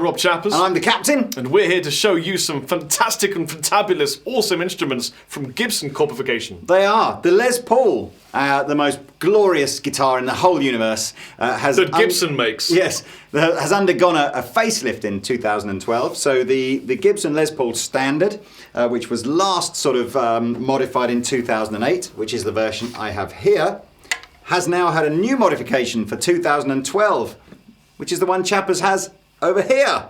Rob Chappers. And I'm the captain. And we're here to show you some fantastic and fantabulous, awesome instruments from Gibson Corporation. They are. The Les Paul, the most glorious guitar in the whole universe, has... That Gibson makes. Yes, has undergone a facelift in 2012. So the Gibson Les Paul Standard, which was last sort of modified in 2008, which is the version I have here, has now had a new modification for 2012, which is the one Chappers has over here.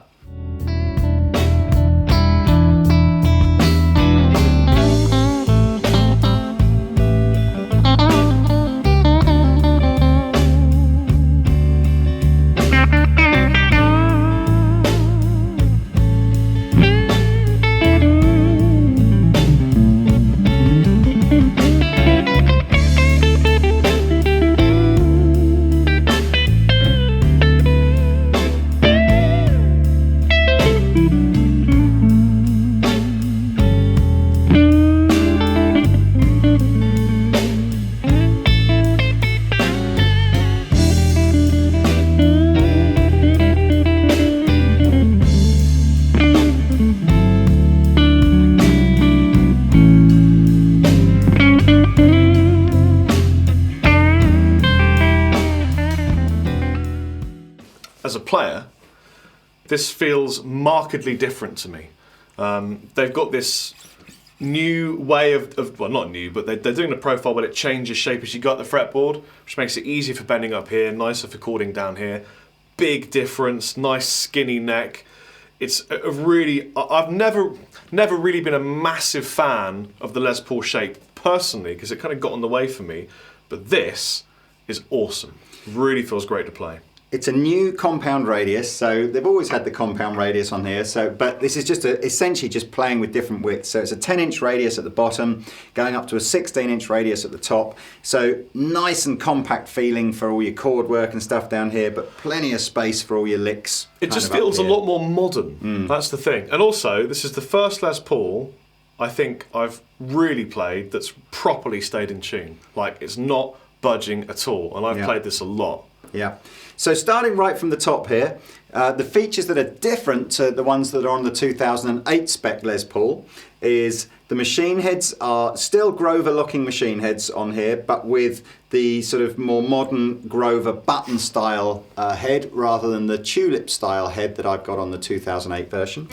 As a player, this feels markedly different to me. They've got this new way of well, not new, but they're doing a profile where it changes shape as you go up the fretboard, which makes it easier for bending up here, nicer for chording down here. Big difference, nice skinny neck. It's a really, I've never really been a massive fan of the Les Paul shape personally, because it kind of got in the way for me, but this is awesome. Really feels great to play. It's a new compound radius, so they've always had the compound radius on here, but this is just essentially just playing with different widths. So it's a 10-inch radius at the bottom, going up to a 16-inch radius at the top. So nice and compact feeling for all your chord work and stuff down here, but plenty of space for all your licks. It just feels a lot more modern, that's the thing. And also, this is the first Les Paul I think I've really played that's properly stayed in tune. Like, it's not budging at all, and I've played this a lot. Yeah. So starting right from the top here, the features that are different to the ones that are on the 2008 Spec Les Paul is the machine heads are still Grover looking machine heads on here, but with the sort of more modern Grover button style head rather than the tulip style head that I've got on the 2008 version.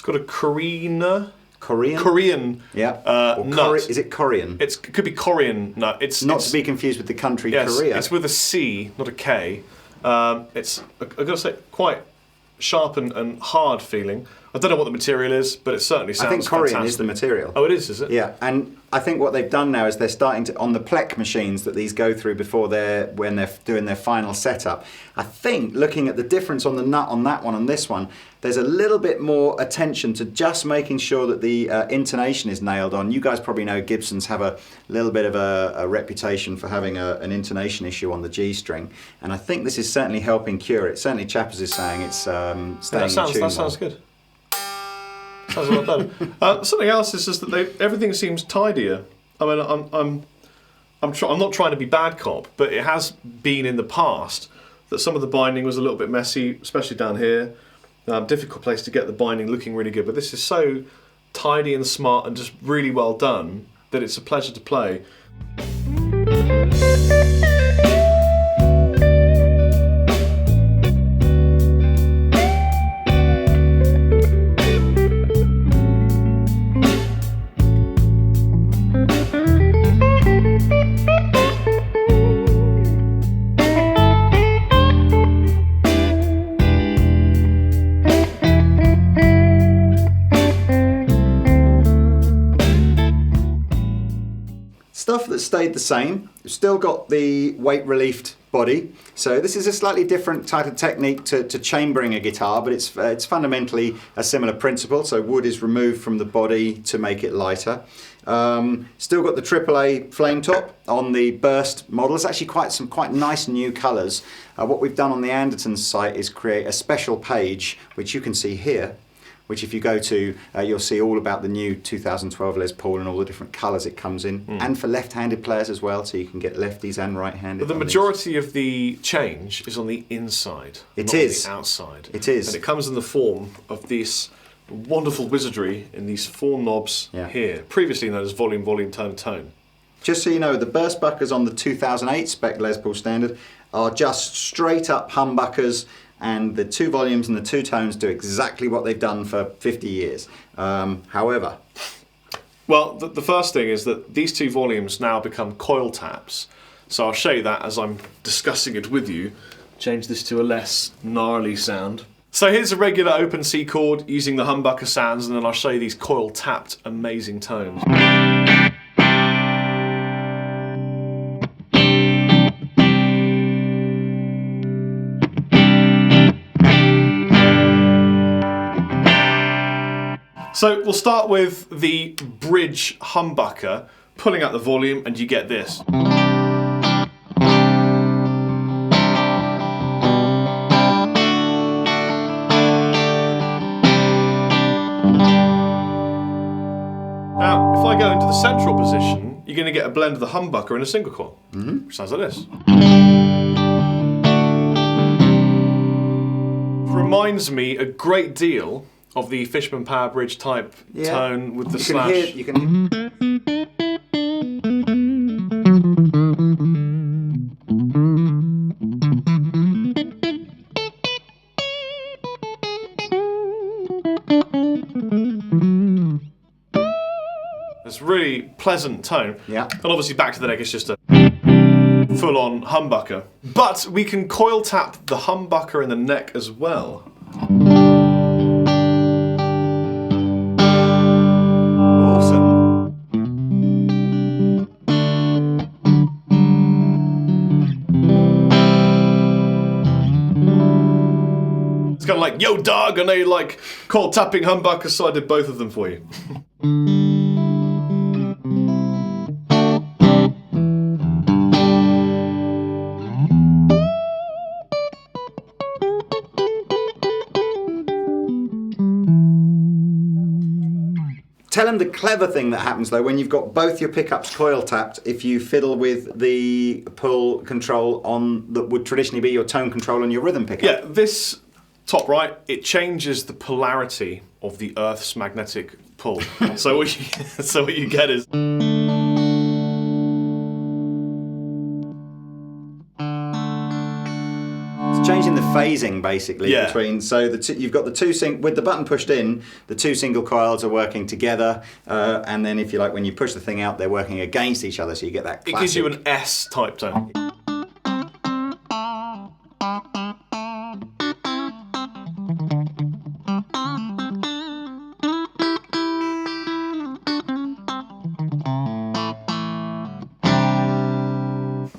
Got a Korean. Yeah. Nut. Is it Korean? It could be Korean nut. It's not to be confused with the country yes, Korea. It's with a C, not a K. It's, I've got to say, quite sharp and hard feeling. I don't know what the material is, but it certainly sounds fantastic. I think Korean is the fantastic. material. Oh, it is it? Yeah, and I think what they've done now is they're starting to, on the Plek machines that these go through before when they're doing their final setup, I think looking at the difference on the nut on that one and this one, there's a little bit more attention to just making sure that the intonation is nailed on. You guys probably know Gibsons have a little bit of a reputation for having an intonation issue on the G string, and I think this is certainly helping cure it. Certainly Chappers is saying it's staying in tune. That sounds good. Sounds a lot better. Something else is just that everything seems tidier. I mean, I'm not trying to be bad cop, but it has been in the past that some of the binding was a little bit messy, especially down here. Difficult place to get the binding looking really good, but this is so tidy and smart and just really well done that it's a pleasure to play. stayed the same. You've still got the weight relieved body. So this is a slightly different type of technique to chambering a guitar, but it's fundamentally a similar principle. So wood is removed from the body to make it lighter. Still got the AAA flame top on the burst model. It's actually some quite nice new colours. What we've done on the Andertons site is create a special page, which you can see here, which if you go to, you'll see all about the new 2012 Les Paul and all the different colours it comes in, and for left-handed players as well, so you can get lefties and right-handed. But the majority of the change is on the inside, not on the outside. It is. And it comes in the form of this wonderful wizardry in these 4 knobs here, previously known as volume, volume, tone, tone. Just so you know, the burst buckers on the 2008 Spec Les Paul standard are just straight up humbuckers, and the 2 volumes and the 2 tones do exactly what they've done for 50 years. However... Well, the first thing is that these 2 volumes now become coil taps. So I'll show you that as I'm discussing it with you. Change this to a less gnarly sound. So here's a regular open C chord using the humbucker sounds, and then I'll show you these coil tapped amazing tones. So we'll start with the bridge humbucker, pulling out the volume, and you get this. Now, if I go into the central position, you're going to get a blend of the humbucker and a single coil, which sounds like this. Reminds me a great deal of the Fishman Power Bridge type tone with the slash. It's a really pleasant tone. Yeah. And obviously back to the neck, it's just a full-on humbucker. But we can coil tap the humbucker in the neck as well. It's kind of like, yo dog, and they like coil tapping humbuckers, so I did both of them for you. Tell them the clever thing that happens though when you've got both your pickups coil tapped, if you fiddle with the pull control on that would traditionally be your tone control on your rhythm pickup. Yeah, this top right, it changes the polarity of the Earth's magnetic pull. so what you get is... Changing the phasing basically between, so you've got the 2 with the button pushed in, the 2 single coils are working together, and then if you like, when you push the thing out, they're working against each other, so you get that classic. It gives you an S type tone.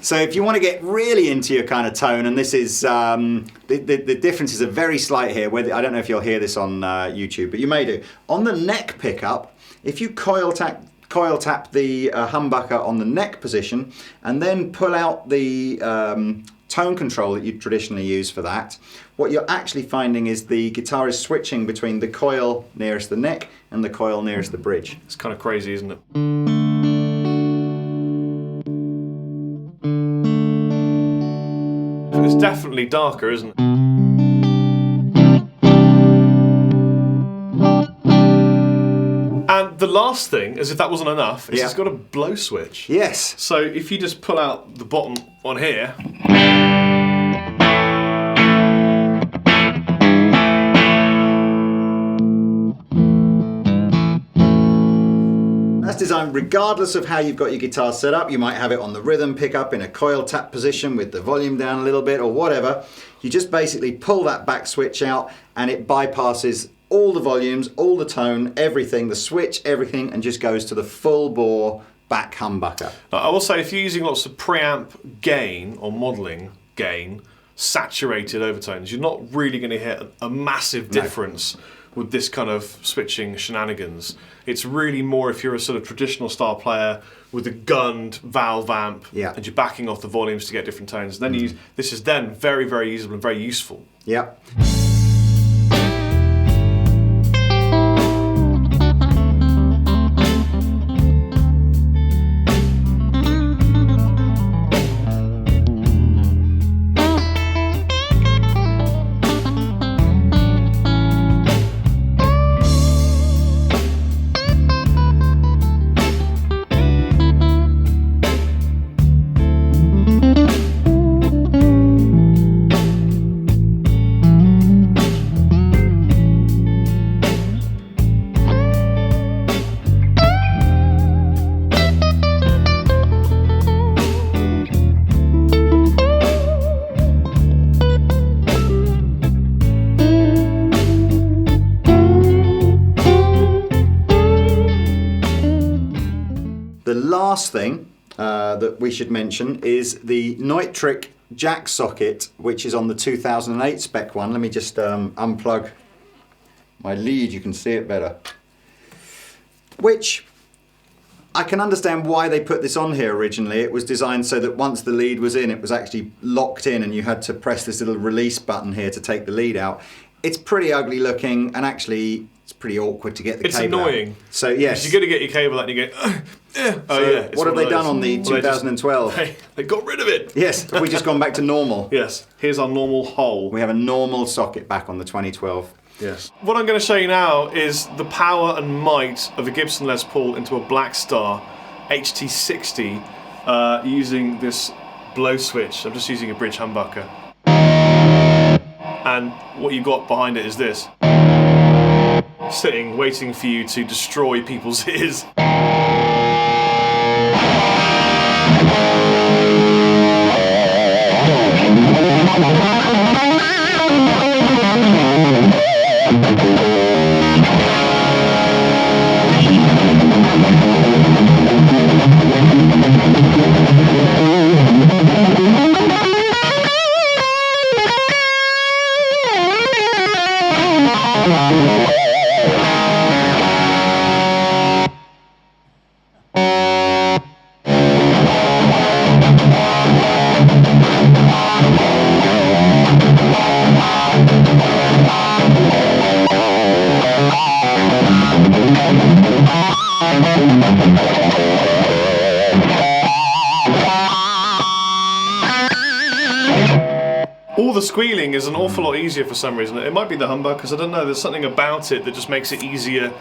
So if you want to get really into your kind of tone, and this is, the differences are very slight here. I don't know if you'll hear this on YouTube, but you may do. On the neck pickup, if you coil tap the humbucker on the neck position, and then pull out the tone control that you traditionally use for that, what you're actually finding is the guitar is switching between the coil nearest the neck and the coil nearest the bridge. It's kind of crazy, isn't it? It's definitely darker, isn't it? And the last thing, as if that wasn't enough, is it's got a blow switch. Yes. So if you just pull out the bottom on here, that's designed regardless of how you've got your guitar set up. You might have it on the rhythm pickup in a coil tap position with the volume down a little bit or whatever. You just basically pull that back switch out and it bypasses all the volumes, all the tone, everything, the switch, everything, and just goes to the full bore back humbucker. I will say, if you're using lots of preamp gain or modelling gain, saturated overtones, you're not really going to hit a massive difference with this kind of switching shenanigans. It's really more if you're a sort of traditional style player with a gunned valve amp and you're backing off the volumes to get different tones. Then this is then very, very usable and very useful. Yeah. Last thing that we should mention is the Nitric jack socket, which is on the 2008 Spec one. Let me just unplug my lead, you can see it better. Which I can understand why they put this on here originally. It was designed so that once the lead was in, it was actually locked in and you had to press this little release button here to take the lead out. It's pretty ugly looking, and actually it's pretty awkward to get the cable out. It's annoying. So yes. You're going to get your cable out and you go, what have they done on the 2012? They got rid of it. Yes, have we just gone back to normal? Yes, here's our normal hole. We have a normal socket back on the 2012. Yes. What I'm going to show you now is the power and might of a Gibson Les Paul into a Black Star HT60 using this blow switch. I'm just using a bridge humbucker. And what you've got behind it is this. Sitting, waiting for you to destroy people's ears. All the squealing is an awful lot easier for some reason. It might be the humbuckers, I don't know, there's something about it that just makes it easier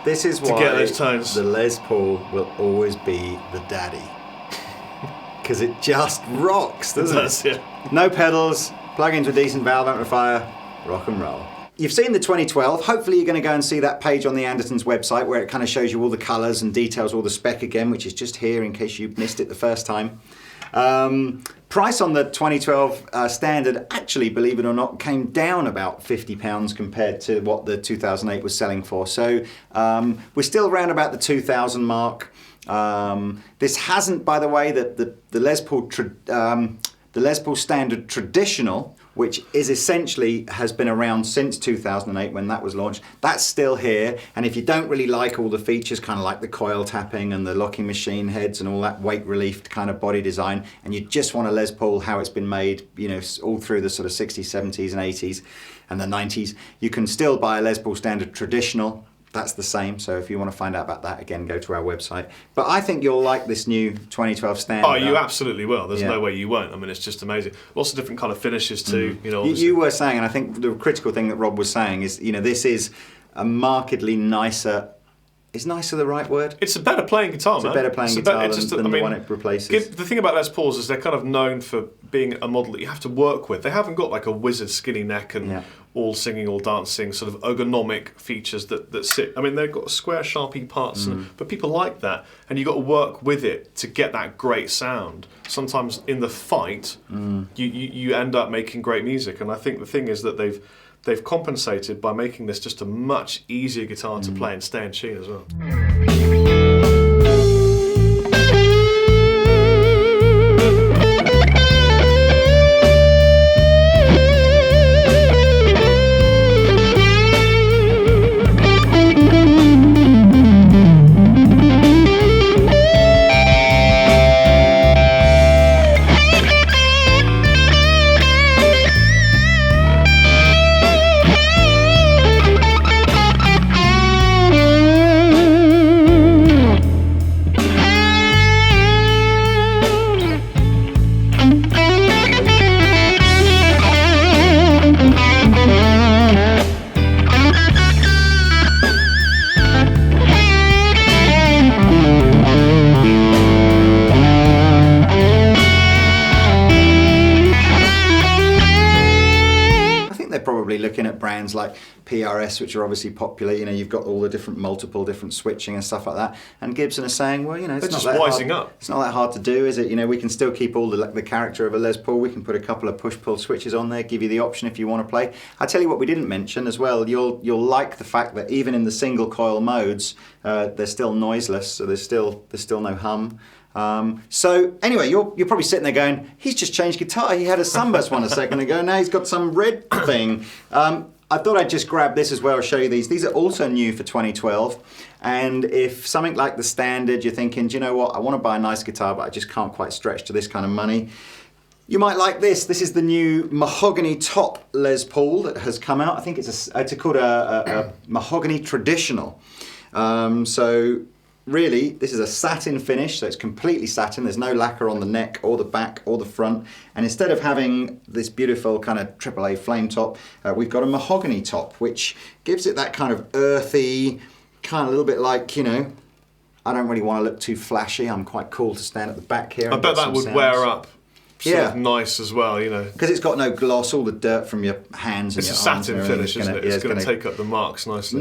this is to why get those tones. The Les Paul will always be the daddy. Because it just rocks, doesn't it? Yeah. No pedals, plug into a decent valve amplifier, rock and roll. You've seen the 2012. Hopefully you're going to go and see that page on the Andertons website where it kind of shows you all the colours and details, all the spec again, which is just here in case you missed it the first time. Price on the 2012 standard, actually, believe it or not, came down about £50 compared to what the 2008 was selling for. So we're still around about the 2000 mark. This hasn't, by the way, the Les Paul standard traditional, which is essentially has been around since 2008 when that was launched. That's still here, and if you don't really like all the features, kind of like the coil tapping and the locking machine heads and all that weight relief kind of body design, and you just want a Les Paul how it's been made, you know, all through the sort of 60s, 70s and 80s and the 90s, you can still buy a Les Paul standard traditional. That's the same, so if you want to find out about that, again, go to our website. But I think you'll like this new 2012 standard. Oh, you absolutely will. There's no way you won't. I mean, it's just amazing. Lots of different kind of finishes too. You know, you were saying, and I think the critical thing that Rob was saying is, you know, this is a markedly nicer. Is nicer the right word? It's a better playing guitar, man. It's a better playing guitar than the one it replaces. The thing about Les Pauls is they're kind of known for being a model that you have to work with. They haven't got like a wizard skinny neck and all singing, all dancing, sort of ergonomic features that sit. I mean, they've got square, sharpy parts, but people like that. And you've got to work with it to get that great sound. Sometimes in the fight, you end up making great music. And I think the thing is that they've compensated by making this just a much easier guitar to play and stay in tune as well. probably looking at brands like PRS, which are obviously popular. You know, you've got all the multiple different switching and stuff like that. And Gibson are saying, well, you know, it's They're not just that wising hard. up. It's not that hard to do, is it? You know, we can still keep all the character of a Les Paul. We can put a couple of push-pull switches on there, give you the option if you want to play. I tell you what, we didn't mention as well. You'll like the fact that even in the single coil modes, they're still noiseless, so there's still no hum. So anyway, you're probably sitting there going, he's just changed guitar. He had a Sunburst one a second ago. Now he's got some red thing. I thought I'd just grab this as well, show you these. These are also new for 2012. And if something like the Standard, you're thinking, do you know what? I want to buy a nice guitar, but I just can't quite stretch to this kind of money. You might like this. This is the new Mahogany Top Les Paul that has come out. I think it's called a Mahogany Traditional. So really, this is a satin finish, so it's completely satin. There's no lacquer on the neck or the back or the front. And instead of having this beautiful kind of AAA flame top, we've got a mahogany top, which gives it that kind of earthy, kind of a little bit like, you know, I don't really want to look too flashy. I'm quite cool to stand at the back here. I bet that would wear up. Sort Yeah, of nice as well, you know. Because it's got no gloss, all the dirt from your hands and It's your a arms. satin finish, isn't it? It's going to take up the marks nicely.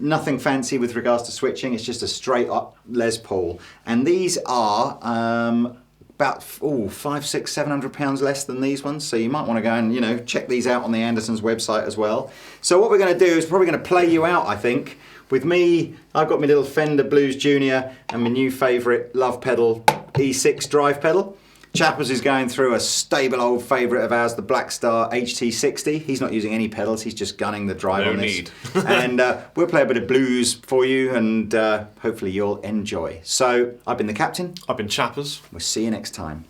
Nothing fancy with regards to switching. It's just a straight up Les Paul, and these are about £500, £600, £700 less than these ones. So you might want to go and check these out on the Andertons website as well. So what we're going to do is probably going to play you out, I think. With me, I've got my little Fender Blues Junior and my new favourite Love Pedal E6 drive pedal. Chappers is going through a stable old favourite of ours, the Black Star HT60. He's not using any pedals, he's just gunning the drive on this. No need. And we'll play a bit of blues for you, and hopefully you'll enjoy. So, I've been the Captain. I've been Chappers. We'll see you next time.